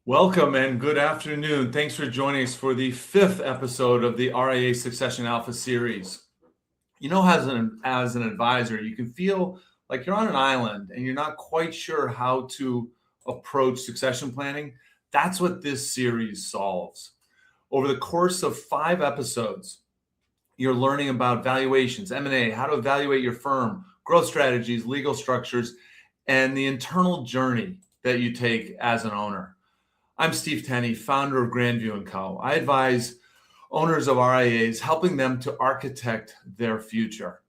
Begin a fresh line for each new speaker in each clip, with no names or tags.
Welcome and good afternoon. Thanks for joining us for the fifth episode of the RIA Succession Alpha series. You know, as an advisor, you can feel like you're on an island and you're not quite sure how to approach succession planning. That's what this series solves. Over the course of 5 episodes, you're learning about valuations, M&A, how to evaluate your firm, growth strategies, legal structures, and the internal journey that you take as an owner. I'm Steve Tenney, founder of Grandview & Co. I advise owners of RIAs, helping them to architect their future.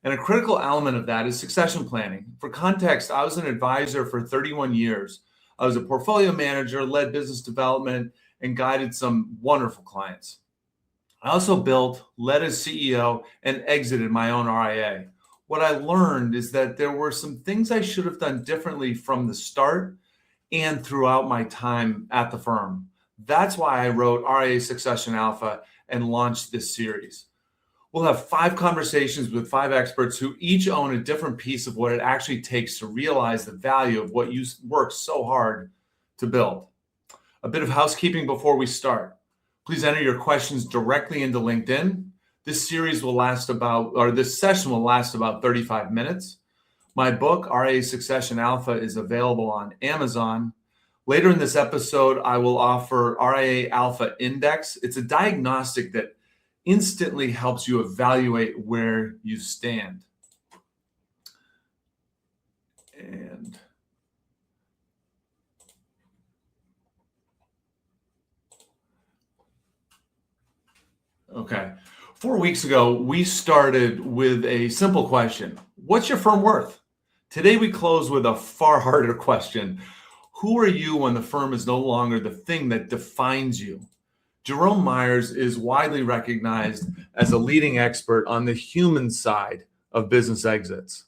And a critical element of that is succession planning. For context, I was an advisor for 31 years. I was a portfolio manager, led business development, and guided some wonderful clients. I also built, led as CEO, and exited my own RIA. What I learned is that there were some things I should have done differently from the start and throughout my time at the firm. That's why I wrote RIA Succession Alpha and launched this series. We'll have 5 conversations with 5 experts who each own a different piece of what it actually takes to realize the value of what you worked so hard to build. A bit of housekeeping before we start. Please enter your questions directly into LinkedIn. This session will last about 35 minutes. My book, RIA Succession Alpha, is available on Amazon. Later in this episode, I will offer RIA Alpha Index. It's a diagnostic that instantly helps you evaluate where you stand. And okay. 4 weeks ago, we started with a simple question. What's your firm worth? Today, we close with a far harder question. Who are you when the firm is no longer the thing that defines you? Jerome Myers is widely recognized as a leading expert on the human side of business exits.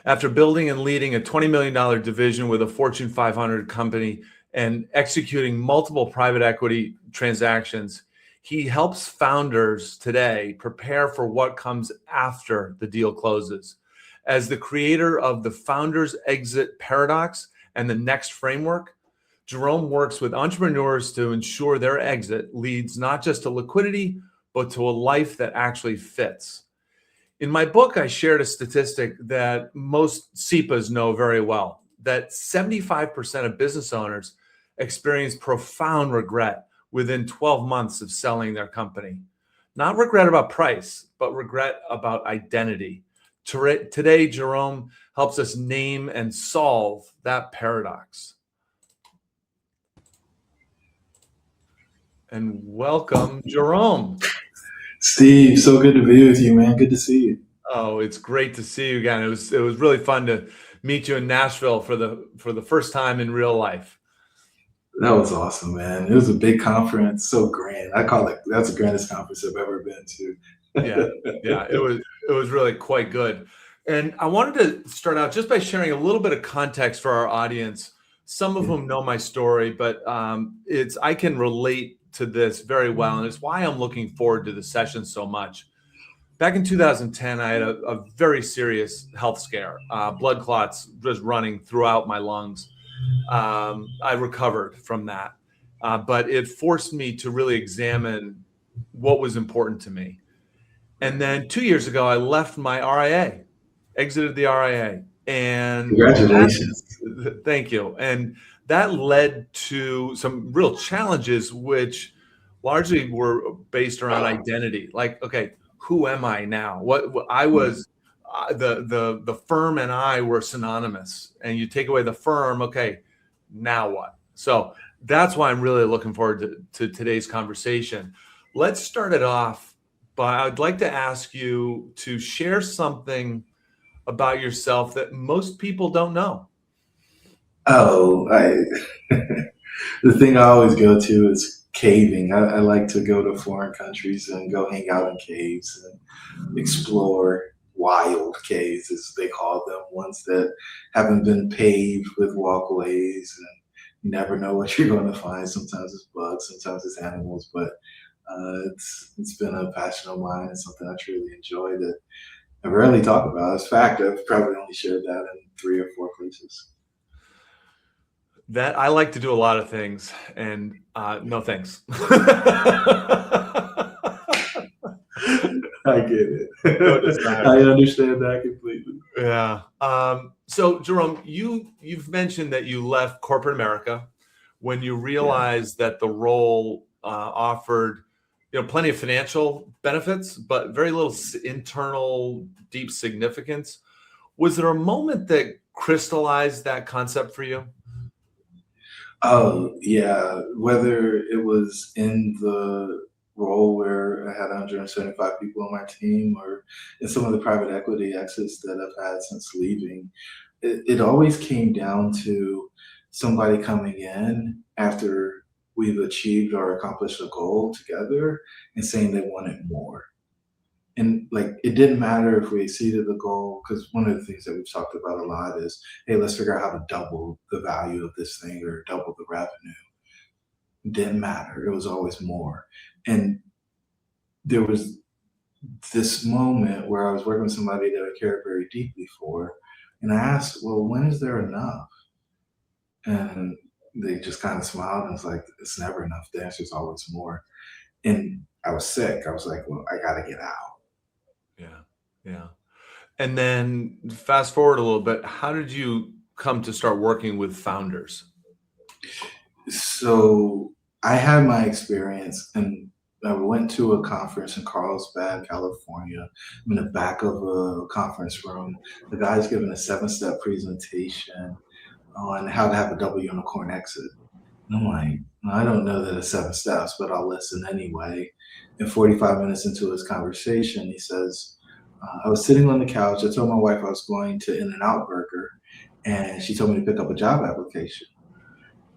After building and leading a $20 million division with a Fortune 500 company and executing multiple private equity transactions, he helps founders today prepare for what comes after the deal closes. As the creator of the Founder's Exit Paradox and the Next Framework, Jerome works with entrepreneurs to ensure their exit leads not just to liquidity, but to a life that actually fits. In my book, I shared a statistic that most CEPAs know very well, that 75% of business owners experience profound regret within 12 months of selling their company. Not regret about price, but regret about identity. Today, Jerome helps us name and solve that paradox. And welcome, Jerome.
Steve, so good to be with you, man. Good to see you.
Oh, it's great to see you again. It was really fun to meet you in Nashville for the first time in real life.
That was awesome, man. It was a big conference, so grand. I call it, that's the grandest conference I've ever been to.
Yeah, it was really quite good. And I wanted to start out just by sharing a little bit of context for our audience. Some of whom know my story, but I can relate to this very well, and it's why I'm looking forward to the session so much. Back in 2010, I had a very serious health scare, blood clots just running throughout my lungs. I recovered from that, but it forced me to really examine what was important to me. And then 2 years ago, I left my RIA, exited the RIA. And
congratulations.
Thank you. And that led to some real challenges, which largely were based around identity. Like, okay, who am I now? What I was, the firm and I were synonymous. And you take away the firm, okay, now what? So that's why I'm really looking forward to today's conversation. Let's start it off by, I'd like to ask you to share something about yourself that most people don't know.
Oh, the thing I always go to is caving. I like to go to foreign countries and go hang out in caves and explore wild caves, as they call them, ones that haven't been paved with walkways, and you never know what you're going to find. Sometimes it's bugs, sometimes it's animals, but it's been a passion of mine and something I truly enjoy that I rarely talk about. In fact, I've probably only shared that in 3 or 4 places.
That I like to do a lot of things, and no thanks.
I get it.
No desire.
I understand that completely.
Yeah. So Jerome, you've mentioned that you left corporate America when you
Yeah.
realized that the role offered, plenty of financial benefits, but very little internal deep significance. Was there a moment that crystallized that concept for you?
Oh, yeah. Whether it was in the role where I had 175 people on my team or in some of the private equity exits that I've had since leaving, it always came down to somebody coming in after we've achieved or accomplished a goal together and saying they wanted more. And like it didn't matter if we exceeded the goal, because one of the things that we've talked about a lot is, hey, let's figure out how to double the value of this thing or double the revenue. It didn't matter. It was always more. And there was this moment where I was working with somebody that I cared very deeply for. And I asked, well, when is there enough? And they just kind of smiled and was like, it's never enough. The answer is always more. And I was sick. I was like, well, I got to get out.
Yeah. Yeah. And then fast forward a little bit, how did you come to start working with founders?
So I had my experience, and I went to a conference in Carlsbad, California. I'm in the back of a conference room. The guy's giving a 7-step presentation on how to have a double unicorn exit. And I'm like, "Well, I don't know that it's 7 steps, but I'll listen anyway." And 45 minutes into his conversation, he says, I was sitting on the couch. I told my wife I was going to In-N-Out Burger, and she told me to pick up a job application.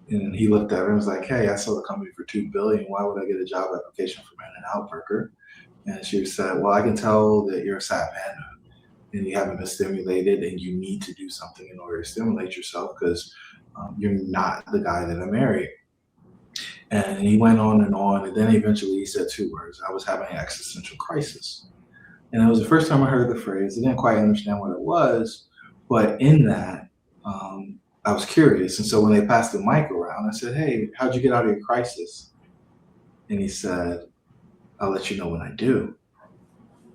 And he looked at her and was like, "Hey, I sold the company for 2 billion. Why would I get a job application from In-N-Out Burger?" And she said, "Well, I can tell that you're a Savannah and you haven't been stimulated, and you need to do something in order to stimulate yourself because you're not the guy that I married." And he went on, and then eventually he said 2 words: "I was having an existential crisis." And it was the first time I heard the phrase. I didn't quite understand what it was, but in that, I was curious. And so when they passed the mic around, I said, "Hey, how'd you get out of your crisis?" And he said, "I'll let you know when I do."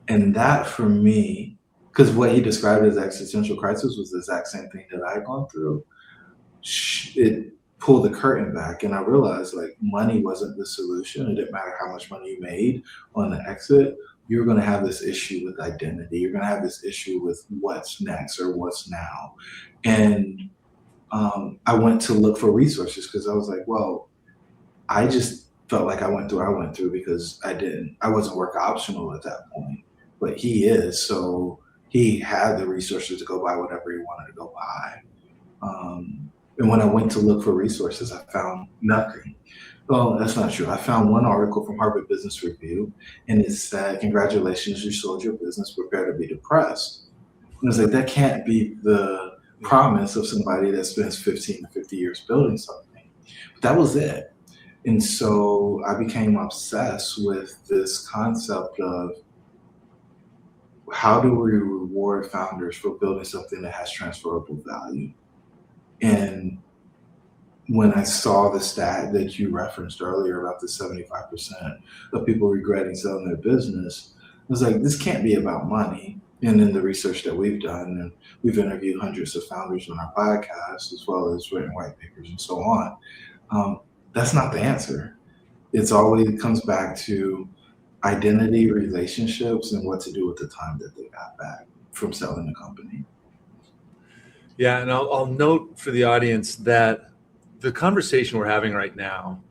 And that for me, because what he described as existential crisis was the exact same thing that I had gone through, it pulled the curtain back. And I realized like money wasn't the solution. It didn't matter how much money you made on the exit. You're going to have this issue with identity. You're going to have this issue with what's next or what's now. And I went to look for resources because I was like, well, I just felt like I went through because I wasn't work optional at that point, but he is. So he had the resources to go buy whatever he wanted to go buy. And when I went to look for resources, I found nothing. Well, that's not true. I found one article from Harvard Business Review, and it said, "Congratulations, you sold your business. Prepare to be depressed." And I was like, that can't be the promise of somebody that spends 15 to 50 years building something. But that was it. And so I became obsessed with this concept of how do we reward founders for building something that has transferable value? And when I saw the stat that you referenced earlier about the 75% of people regretting selling their business, I was like, this can't be about money. And in the research that we've done, and we've interviewed hundreds of founders on our podcast, as well as written white papers and so on, that's not the answer. It's always comes back to identity, relationships, and what to do with the time that they got back from selling the company.
Yeah, and I'll note for the audience that the conversation we're having right now,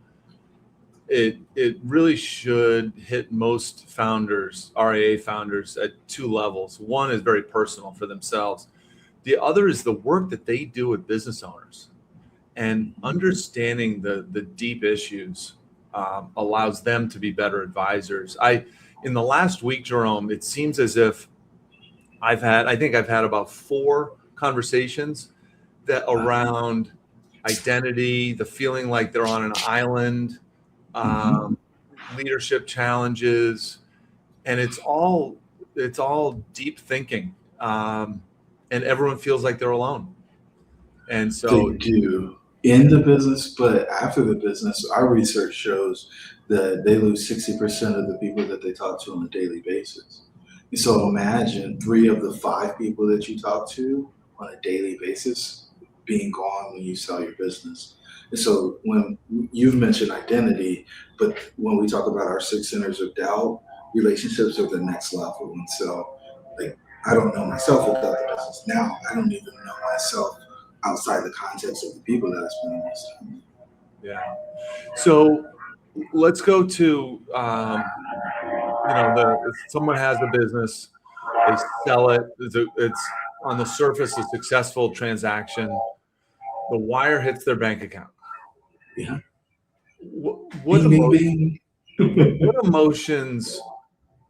it really should hit most founders, RIA founders, at two levels. One is very personal for themselves. The other is the work that they do with business owners, and understanding the deep issues allows them to be better advisors. In the last week, Jerome, it seems as if I think I've had about 4 conversations that around identity, the feeling like they're on an island,
Mhm.
um, leadership challenges, and it's all deep thinking, and everyone feels like they're alone. And
They
so,
do. in the business, but after the business, our research shows that they lose 60% of the people that they talk to on a daily basis. And so imagine 3 of the 5 people that you talk to on a daily basis being gone when you sell your business. And so when you've mentioned identity, but when we talk about our 6 centers of doubt, relationships are the next level. And so, like, I don't know myself without the business now. I don't even know myself outside the context of the people that I spend the most time with.
Yeah. So let's go to if someone has a business, they sell it. It's on the surface a successful transaction. The wire hits their bank account.
Yeah.
What
Bing, bing, bing.
what emotions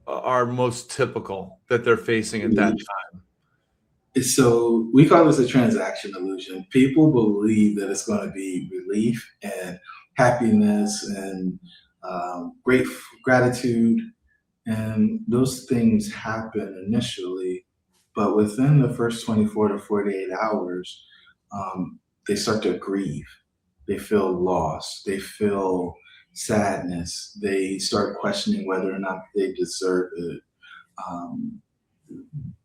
are most typical that they're facing at that time?
So we call this a transaction illusion. People believe that it's going to be relief and happiness and great gratitude, and those things happen initially, but within the first 24 to 48 hours, they start to grieve. They feel lost. They feel sadness. They start questioning whether or not they deserve it. Um,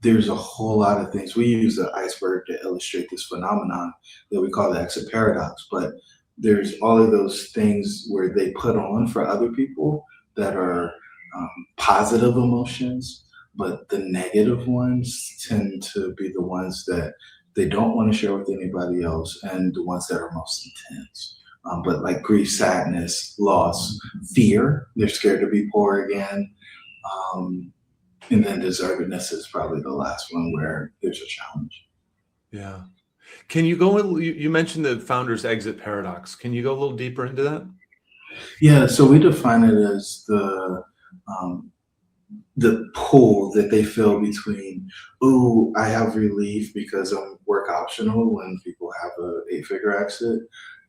there's a whole lot of things. We use the iceberg to illustrate this phenomenon that we call the exit paradox. But there's all of those things where they put on for other people that are positive emotions, but the negative ones tend to be the ones that they don't want to share with anybody else and the ones that are most intense. But like grief, sadness, loss, fear, they're scared to be poor again. Um, and then deservedness is probably the last one where there's a challenge.
Yeah. Can you go? You mentioned the founder's exit paradox. Can you go a little deeper into that?
Yeah, so we define it as um, the pull that they feel between, oh, I have relief because I'm work optional when people have a 8-figure exit,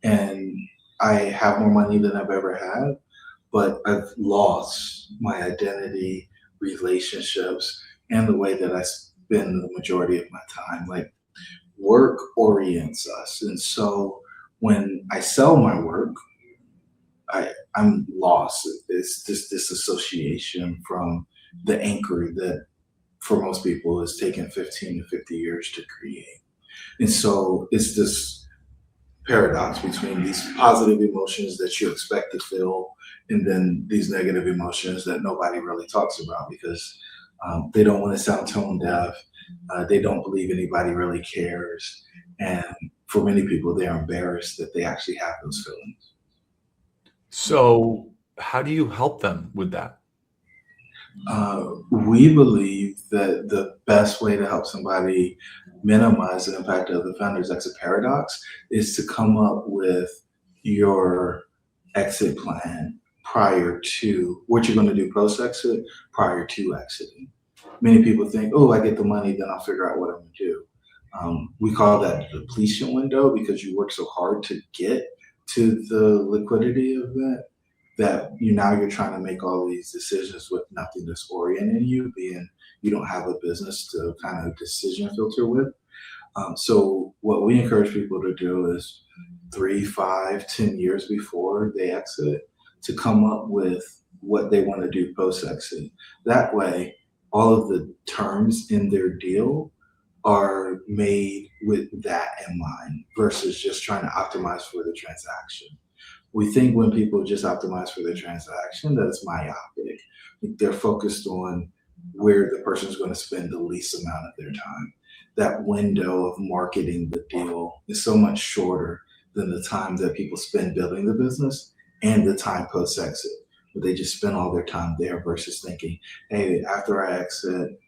and I have more money than I've ever had, but I've lost my identity, relationships, and the way that I spend the majority of my time. Like, work orients us. And so when I sell my work, I'm lost. It's just disassociation from the anchor that for most people has taken 15 to 50 years to create. And so it's this paradox between these positive emotions that you expect to feel and then these negative emotions that nobody really talks about because they don't want to sound tone deaf. They don't believe anybody really cares. And for many people, they're embarrassed that they actually have those feelings.
So how do you help them with that?
We believe that the best way to help somebody minimize the impact of the founder's exit paradox is to come up with your exit plan prior to what you're going to do post exit, prior to exiting. Many people think, oh, I get the money, then I'll figure out what I'm going to do. We call that the depletion window because you work so hard to get to the liquidity event that you're trying to make all these decisions with nothing that's orienting you, being you don't have a business to kind of decision filter with. So what we encourage people to do is 3, 5, 10 years before they exit to come up with what they want to do post exit. That way, all of the terms in their deal are made with that in mind versus just trying to optimize for the transaction. We think when people just optimize for their transaction that it's myopic. They're focused on where the person's going to spend the least amount of their time. That window of marketing the deal is so much shorter than the time that people spend building the business and the time post exit. But they just spend all their time there versus thinking, hey, after I exit,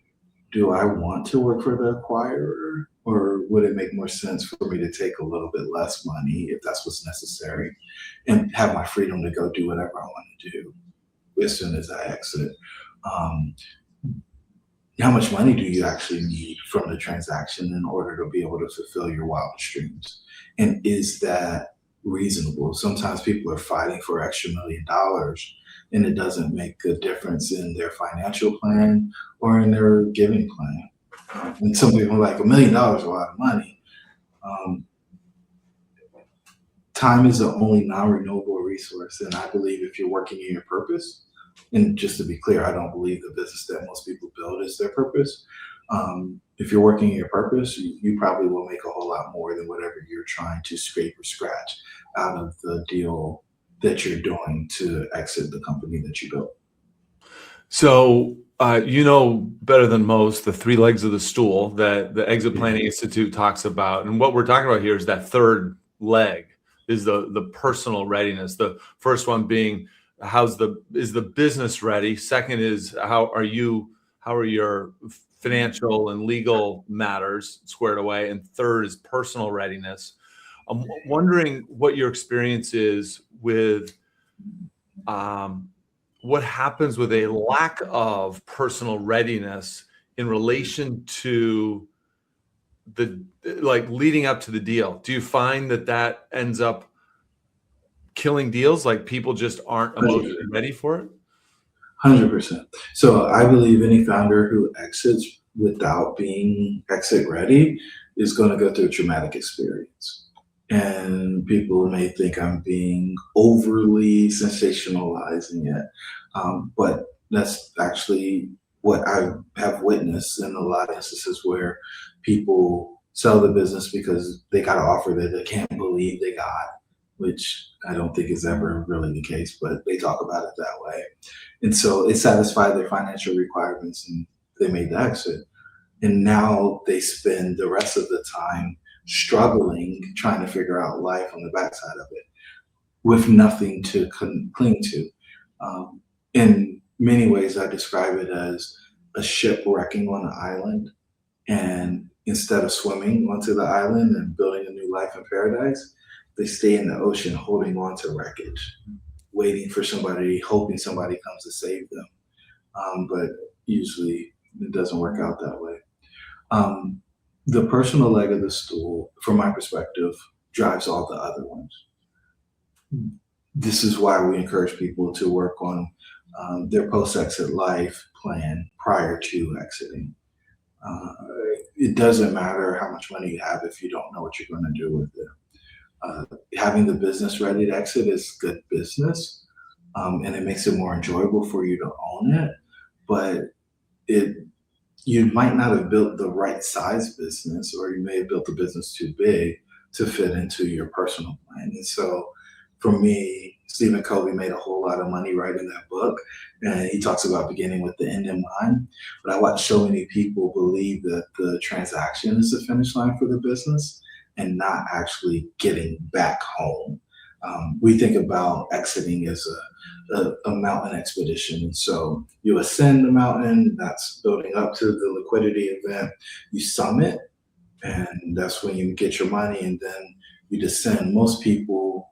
do I want to work for the acquirer? Or would it make more sense for me to take a little bit less money if that's what's necessary and have my freedom to go do whatever I want to do as soon as I exit? Um, how much money do you actually need from the transaction in order to be able to fulfill your wildest dreams? And is that reasonable? Sometimes people are fighting for extra $1 million and it doesn't make a difference in their financial plan or in their giving plan. And some people are like $1 million is a lot of money. Um, time is the only non-renewable resource. And I believe if you're working in your purpose, and just to be clear, I don't believe the business that most people build is their purpose. If you're working in your purpose, you probably will make a whole lot more than whatever you're trying to scrape or scratch out of the deal that you're doing to exit the company that you built.
So, you know better than most the three legs of the stool that the Exit Planning Institute talks about. And what we're talking about here is that third leg is the personal readiness. The first one being is the business ready? Second is how are your financial and legal matters squared away? And third is personal readiness. I'm wondering what your experience is with what happens with a lack of personal readiness in relation to leading up to the deal. Do you find that ends up killing deals? Like people just aren't emotionally ready for it?
100%. So I believe any founder who exits without being exit ready is going to go through a traumatic experience. And people may think I'm being overly sensationalizing it. But that's actually what I have witnessed in a lot of instances where people sell the business because they got an offer that they can't believe they got, which I don't think is ever really the case, but they talk about it that way. And so it satisfied their financial requirements and they made the exit. And now they spend the rest of the time struggling, trying to figure out life on the backside of it with nothing to cling to. In many ways, I describe it as a ship wrecking on an island. And instead of swimming onto the island and building a new life in paradise, they stay in the ocean holding on to wreckage, waiting for somebody, hoping somebody comes to save them. But usually it doesn't work out that way. The personal leg of the stool, from my perspective, drives all the other ones. This is why we encourage people to work on their post-exit life plan prior to exiting. It doesn't matter how much money you have if you don't know what you're going to do with it. Having the business ready to exit is good business, and it makes it more enjoyable for you to own it. But you might not have built the right size business, or you may have built the business too big to fit into your personal plan. And so for me, Stephen Covey made a whole lot of money writing that book. And he talks about beginning with the end in mind. But I watch so many people believe that the transaction is the finish line for the business and not actually getting back home. We think about exiting as a mountain expedition. And so you ascend the mountain, that's building up to the liquidity event. You summit, and that's when you get your money, and then you descend. Most people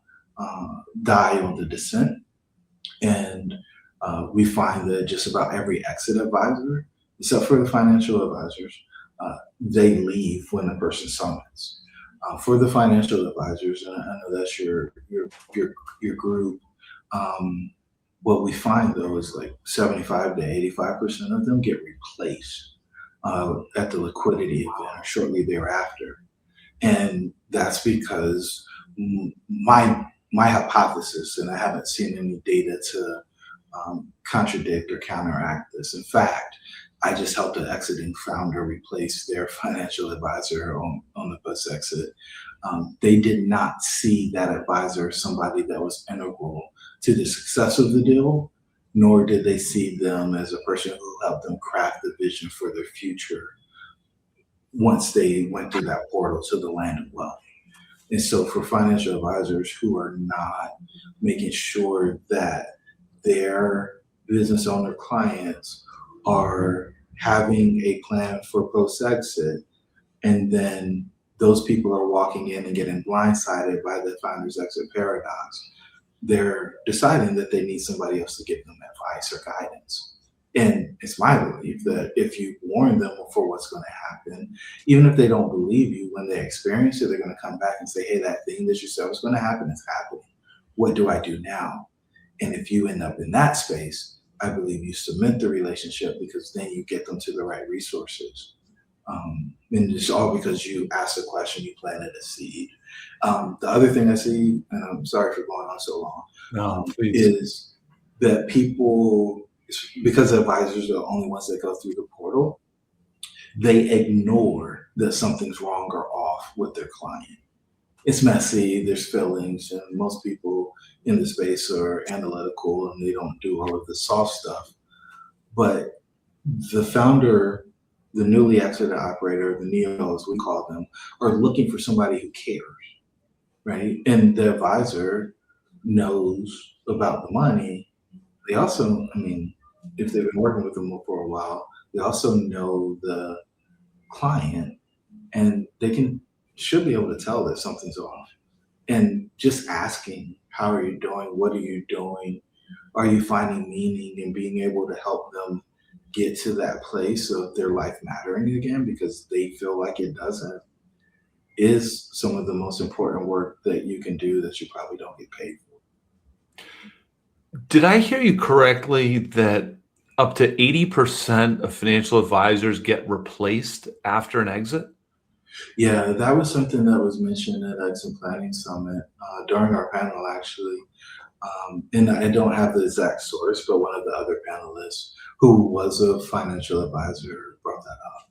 die on the descent. And we find that just about every exit advisor, except for the financial advisors, they leave when the person summits. For the financial advisors, and I know that's your group, what we find though is like 75 to 85% of them get replaced at the liquidity event or shortly thereafter. And that's because my hypothesis, and I haven't seen any data to contradict or counteract this. In fact, I just helped an exiting founder replace their financial advisor on the bus exit. They did not see that advisor as somebody that was integral to the success of the deal, nor did they see them as a person who helped them craft the vision for their future once they went through that portal to the land of wealth. And so for financial advisors who are not making sure that their business owner clients are having a plan for post-exit, and then those people are walking in and getting blindsided by the founder's exit paradox, they're deciding that they need somebody else to give them advice or guidance. And it's my belief that if you warn them for what's going to happen, even if they don't believe you, when they experience it, they're going to come back and say, hey, that thing that you said was going to happen is happening. What do I do now? And if you end up in that space, I believe you cement the relationship, because then you get them to the right resources. And it's all because you asked a question, you planted a seed. The other thing I see, and I'm sorry for going on so long,
No, please.
is that people, because advisors are the only ones that go through the portal, they ignore that something's wrong or off with their client. It's messy, there's feelings, and most people in the space are analytical and they don't do all of the soft stuff. But the founder, the newly exited operator, the neos, we call them, are looking for somebody who cares, right? And the advisor knows about the money. They also, I mean, if they've been working with them for a while, they also know the client, and they should be able to tell that something's off. And just asking, how are you doing? What are you doing? Are you finding meaning, and being able to help them get to that place of their life mattering again because they feel like it doesn't, is some of the most important work that you can do that you probably don't get paid for.
Did I hear you correctly that up to 80% of financial advisors get replaced after an exit?
Yeah, that was something that was mentioned at Exit Planning Summit during our panel, actually. And I don't have the exact source, but one of the other panelists who was a financial advisor brought that up.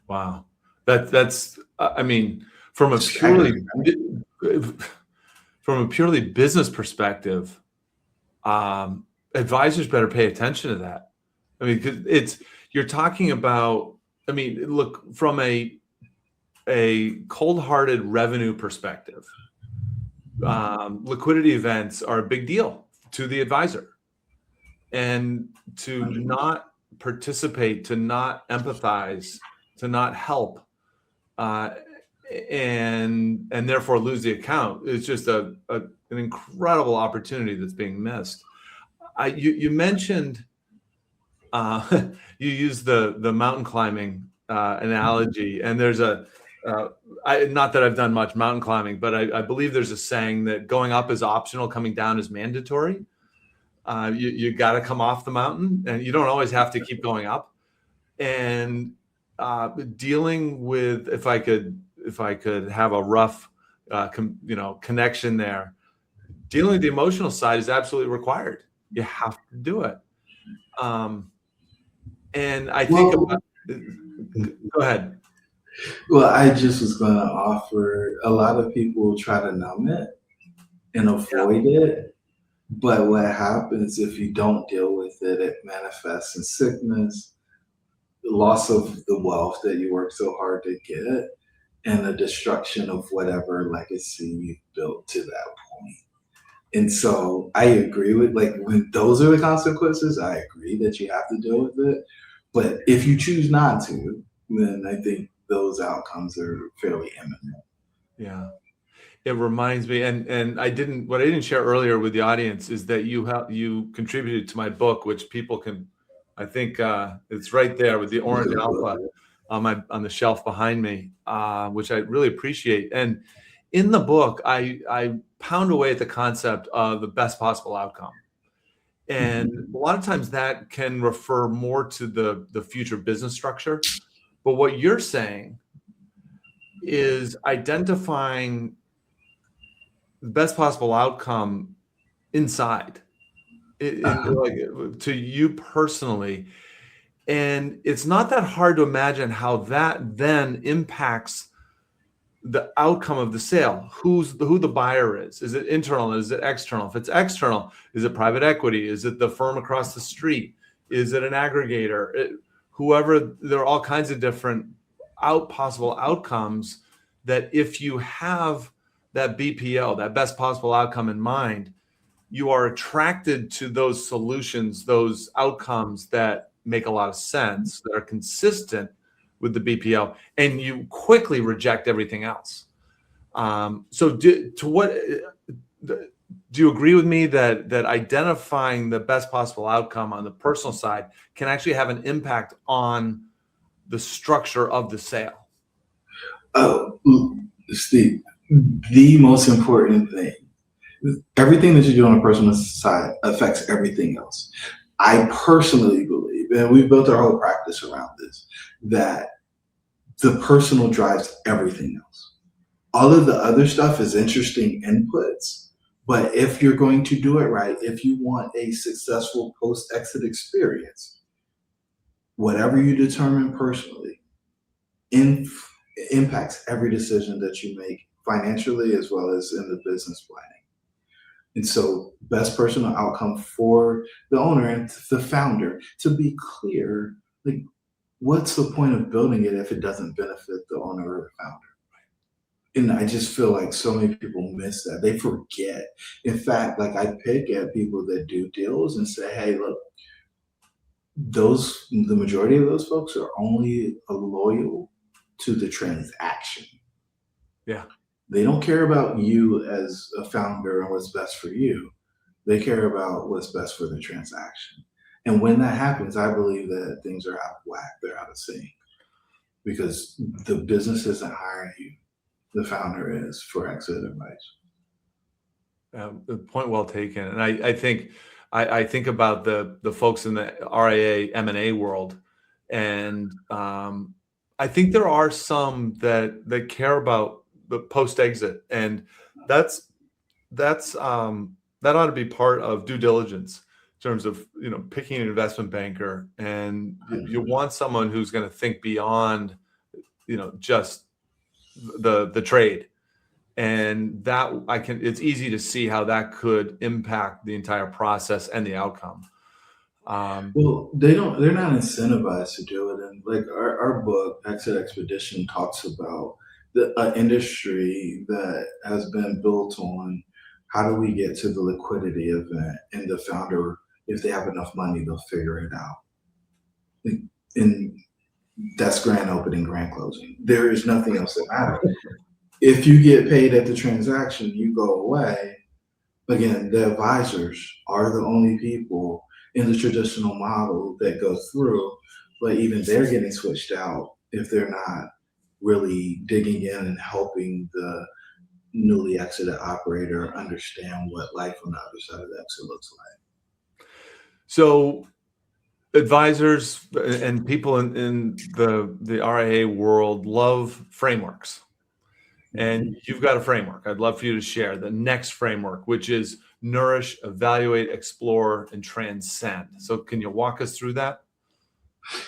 Wow. That's I mean, from a purely business perspective, advisors better pay attention to that. I mean, because you're talking about, I mean, look, from a cold-hearted revenue perspective, liquidity events are a big deal to the advisor, and to not participate, to not empathize, to not help, and therefore lose the account is just an incredible opportunity that's being missed. You mentioned you used the mountain climbing analogy, and there's not that I've done much mountain climbing, but I believe there's a saying that going up is optional, coming down is mandatory. You got to come off the mountain, and you don't always have to keep going up. And dealing with, if I could have a rough, connection there, dealing with the emotional side is absolutely required. You have to do it. And I think go ahead.
Well, I just was going to offer, a lot of people try to numb it and avoid it. But what happens if you don't deal with it, it manifests in sickness, the loss of the wealth that you worked so hard to get, and the destruction of whatever legacy you've built to that point. And so I agree with, like, when those are the consequences, I agree that you have to deal with it. But if you choose not to, then I think those outcomes are fairly imminent.
Yeah. It reminds me, and what I didn't share earlier with the audience is that you contributed to my book, which people can, I think it's right there with the orange alpha on the shelf behind me, which I really appreciate. And in the book, I pound away at the concept of the best possible outcome. And a lot of times that can refer more to the future business structure. But what you're saying is identifying the best possible outcome inside, like to you personally. And it's not that hard to imagine how that then impacts the outcome of the sale. Who the buyer is. Is it internal? Is it external? If it's external, is it private equity? Is it the firm across the street? Is it an aggregator? Whoever, there are all kinds of different possible outcomes that if you have that BPO, that best possible outcome in mind, you are attracted to those solutions, those outcomes that make a lot of sense, that are consistent with the BPO, and you quickly reject everything else. So do you agree with me that identifying the best possible outcome on the personal side can actually have an impact on the structure of the sale?
Oh, Steve, the most important thing, everything that you do on a personal side affects everything else. I personally believe, and we've built our whole practice around this, that the personal drives everything else. All of the other stuff is interesting inputs, but if you're going to do it right, if you want a successful post-exit experience, whatever you determine personally in, impacts every decision that you make financially as well as in the business planning. And so, best personal outcome for the owner and the founder to be clear, like, what's the point of building it if it doesn't benefit the owner or the founder? And I just feel like so many people miss that. They forget. In fact, like I pick at people that do deals and say, hey, look, the majority of those folks are only loyal to the transaction.
Yeah.
They don't care about you as a founder and what's best for you. They care about what's best for the transaction. And when that happens, I believe that things are out of whack, they're out of sync because the business isn't hiring you. The founder is for exit advice.
The point well taken. And I think about the folks in the RIA M&A world, and I think there are some that care about the post exit, and that ought to be part of due diligence in terms of picking an investment banker, and you want someone who's going to think beyond just the trade. And that it's easy to see how that could impact the entire process and the outcome.
Well, they're not incentivized to do it. And like our book, Exit Expedition, talks about the industry that has been built on how do we get to the liquidity event, and the founder, if they have enough money, they'll figure it out. And that's grand opening, grand closing. There is nothing else that matters. If you get paid at the transaction, you go away. Again, the advisors are the only people in the traditional model that go through, but even they're getting switched out if they're not really digging in and helping the newly exited operator understand what life on the other side of the exit looks like.
So advisors and people in the RIA world love frameworks. And you've got a framework. I'd love for you to share the next framework, which is nourish, evaluate, explore, and transcend. So can you walk us through that?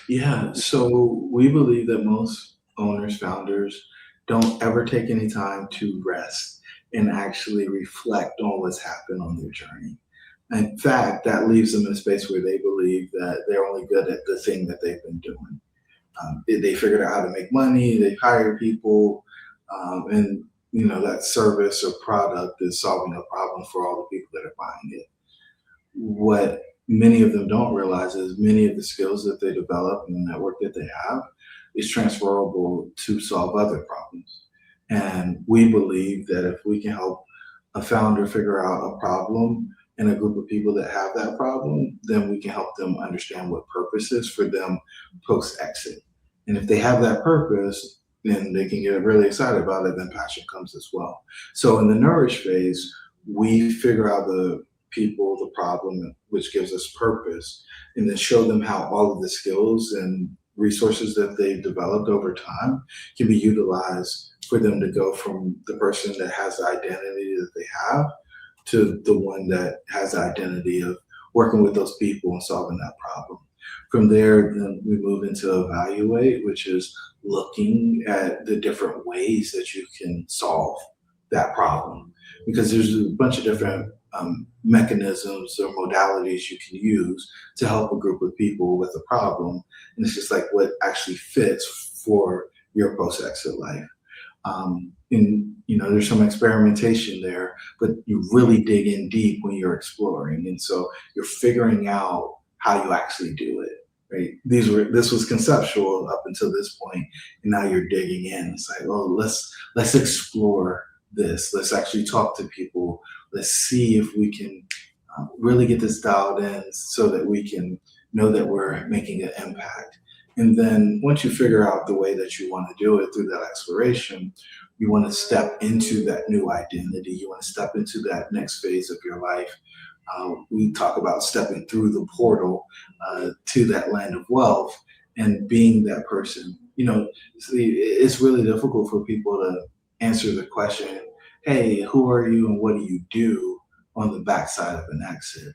Yeah. So we believe that most owners, founders don't ever take any time to rest and actually reflect on what's happened on their journey. In fact, that leaves them in a space where they believe that they're only good at the thing that they've been doing. They figured out how to make money, they hire people, and that service or product is solving a problem for all the people that are buying it. What many of them don't realize is many of the skills that they develop and the network that they have is transferable to solve other problems. And we believe that if we can help a founder figure out a problem and a group of people that have that problem, then we can help them understand what purpose is for them post-exit. And if they have that purpose, then they can get really excited about it, then passion comes as well. So in the nourish phase, we figure out the people, the problem, which gives us purpose, and then show them how all of the skills and resources that they've developed over time can be utilized for them to go from the person that has the identity that they have to the one that has the identity of working with those people and solving that problem. From there, then we move into evaluate, which is looking at the different ways that you can solve that problem. Because there's a bunch of different mechanisms or modalities you can use to help a group of people with a problem. And it's just like what actually fits for your post-exit life. And there's some experimentation there, but you really dig in deep when you're exploring. And so you're figuring out how you actually do it. Right? This was conceptual up until this point, and now you're digging in. It's like, oh, let's explore this. Let's actually talk to people. Let's see if we can really get this dialed in so that we can know that we're making an impact. And then once you figure out the way that you want to do it through that exploration, you want to step into that new identity. You want to step into that next phase of your life. We talk about stepping through the portal to that land of wealth and being that person You know, see, it's really difficult for people to answer the question, "Hey, who are you and what do you do?" on the backside of an exit.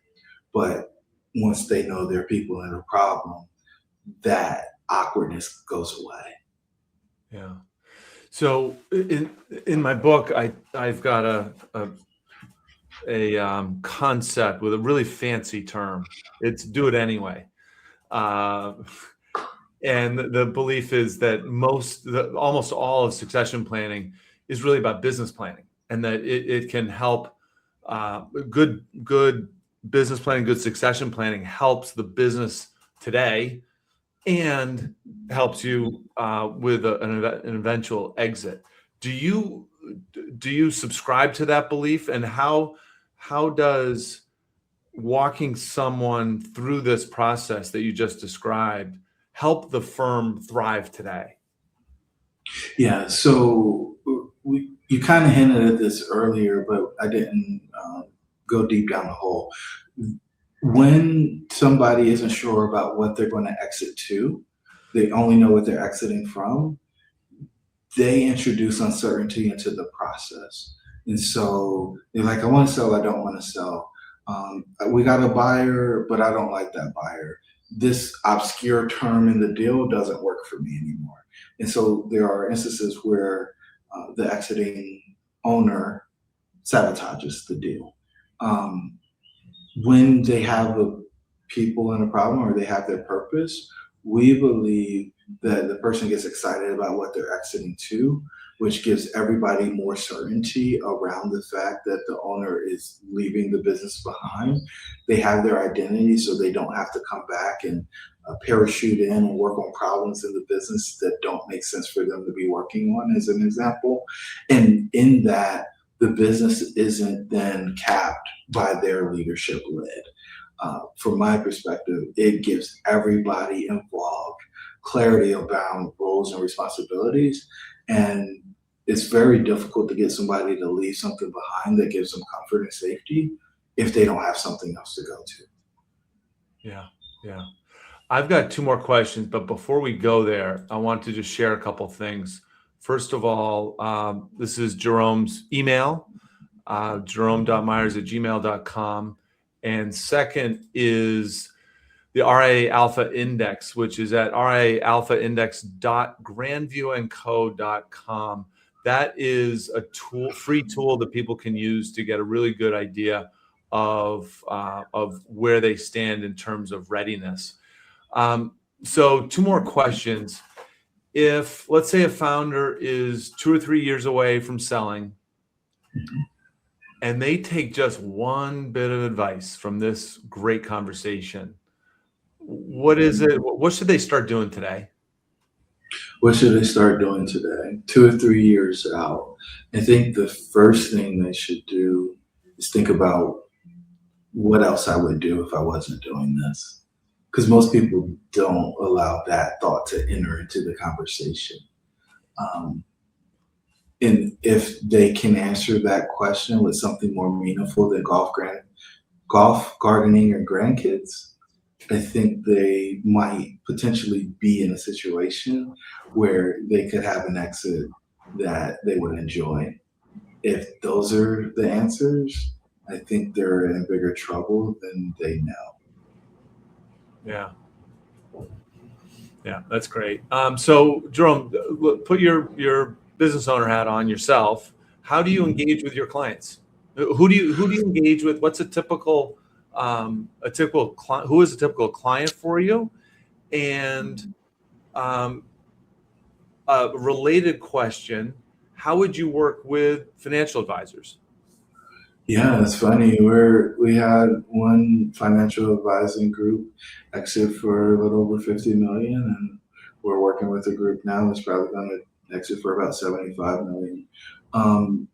But once they know there are people in a problem, that awkwardness goes away.
Yeah. So in my book, I've got a concept with a really fancy term. It's do it anyway. Uh, and the belief is that almost all of succession planning is really about business planning, and that it can help. Good business planning, good succession planning helps the business today, and helps you with an eventual exit. Do you subscribe to that belief? And how does walking someone through this process that you just described help the firm thrive today?
Yeah, so you kind of hinted at this earlier, but I didn't go deep down the hole. When somebody isn't sure about what they're going to exit to, they only know what they're exiting from, they introduce uncertainty into the process. And so they're like, I want to sell, I don't want to sell. We got a buyer, but I don't like that buyer. This obscure term in the deal doesn't work for me anymore. And so there are instances where the exiting owner sabotages the deal. When they have people in a problem or they have their purpose, we believe that the person gets excited about what they're exiting to, which gives everybody more certainty around the fact that the owner is leaving the business behind. They have their identity, so they don't have to come back and parachute in and work on problems in the business that don't make sense for them to be working on, as an example. And in that, the business isn't then capped by their leadership led. From my perspective, it gives everybody involved clarity about roles and responsibilities. And it's very difficult to get somebody to leave something behind that gives them comfort and safety if they don't have something else to go to.
Yeah, yeah. I've got two more questions, but before we go there, I want to just share a couple things. First of all, this is Jerome's email, jerome.myers@gmail.com. And second is the RIA Alpha Index, which is at riaalphaindex.grandviewandco.com. That is a free tool that people can use to get a really good idea of where they stand in terms of readiness. So two more questions. If, let's say, a founder is 2 or 3 years away from selling, and they take just one bit of advice from this great conversation, what is it? What should they start doing today?
What should they start doing today? 2 or 3 years out. I think the first thing they should do is think about what else I would do if I wasn't doing this. Because most people don't allow that thought to enter into the conversation. And if they can answer that question with something more meaningful than golf, gardening, or grandkids, I think they might potentially be in a situation where they could have an exit that they would enjoy. If those are the answers, I think they're in bigger trouble than they know.
Yeah. Yeah, that's great. So Jerome, put your business owner hat on yourself. How do you engage with your clients? Who do you engage with? What's a typical client? Who is a typical client for you? And a related question: how would you work with financial advisors?
Yeah, it's funny. We had one financial advising group exit for a little over 50 million, and we're working with a group now that's probably going to exit for about 75 million. Um,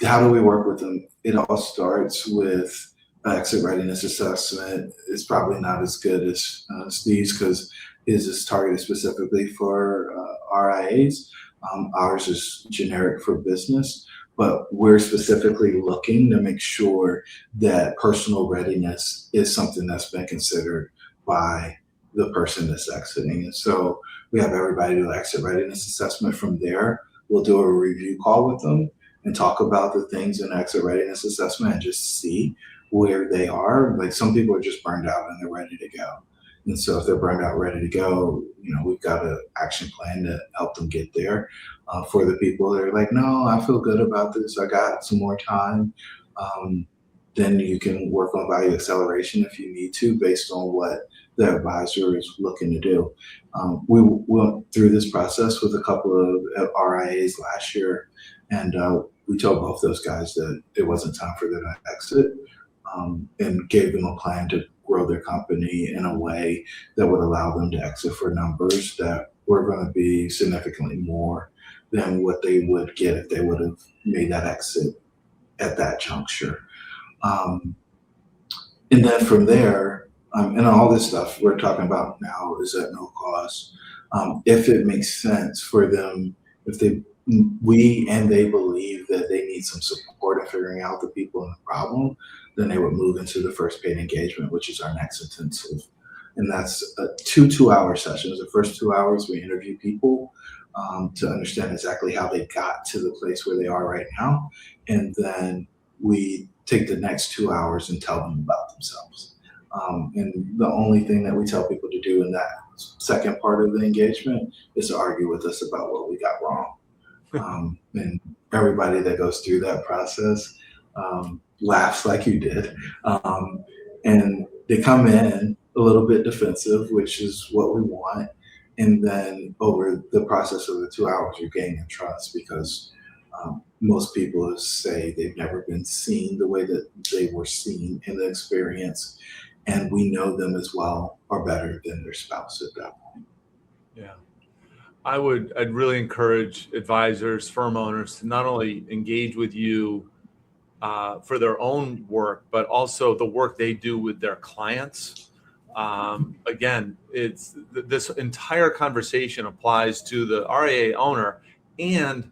how do we work with them? It all starts with exit readiness assessment. It's probably not as good as Steve's because his is targeted specifically for RIAs. Ours is generic for business, but we're specifically looking to make sure that personal readiness is something that's been considered by the person that's exiting. And so we have everybody do an exit readiness assessment. From there, we'll do a review call with them and talk about the things in the exit readiness assessment and just see where they are. Like, some people are just burned out and they're ready to go. And so if they're burned out, ready to go, we've got an action plan to help them get there. For the people that are like, no, I feel good about this, I got some more time, then you can work on value acceleration if you need to, based on what the advisor is looking to do. We went through this process with a couple of RIAs last year, and we told both those guys that it wasn't time for them to exit, and gave them a plan to grow their company in a way that would allow them to exit for numbers that were going to be significantly more than what they would get if they would have made that exit at that juncture. And then from there, and all this stuff we're talking about now is at no cost. If it makes sense for them, if they believe that they need some support in figuring out the people in the problem, then they would move into the first paid engagement, which is our next intensive. And that's two 2-hour sessions. The first 2 hours, we interview people to understand exactly how they got to the place where they are right now. And then we take the next 2 hours and tell them about themselves. And the only thing that we tell people to do in that second part of the engagement is to argue with us about what we got wrong. And everybody that goes through that process laughs like you did. And they come in a little bit defensive, which is what we want. And then over the process of the 2 hours, you're gaining trust, because most people say they've never been seen the way that they were seen in the experience. And we know them as well or better than their spouse at that point.
Yeah. I'd really encourage advisors, firm owners to not only engage with you for their own work, but also the work they do with their clients. Again, this entire conversation applies to the RIA owner and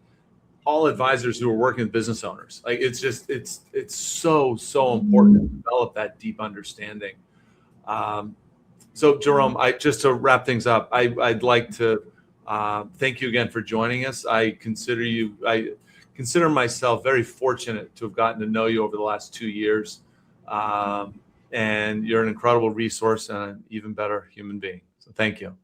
all advisors who are working with business owners. Like, it's so important to develop that deep understanding. So Jerome, just to wrap things up, I'd like to thank you again for joining us. I consider myself very fortunate to have gotten to know you over the last 2 years. And you're an incredible resource and an even better human being. So thank you.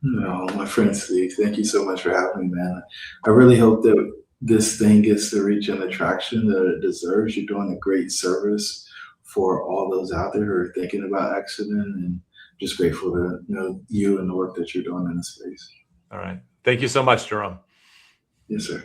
No, my friend Steve, thank you so much for having me, man. I really hope that this thing gets the reach and attraction that it deserves. You're doing a great service for all those out there who are thinking about exiting, and just grateful to know you and the work that you're doing in this space.
All right. Thank you so much, Jerome.
Yes, sir.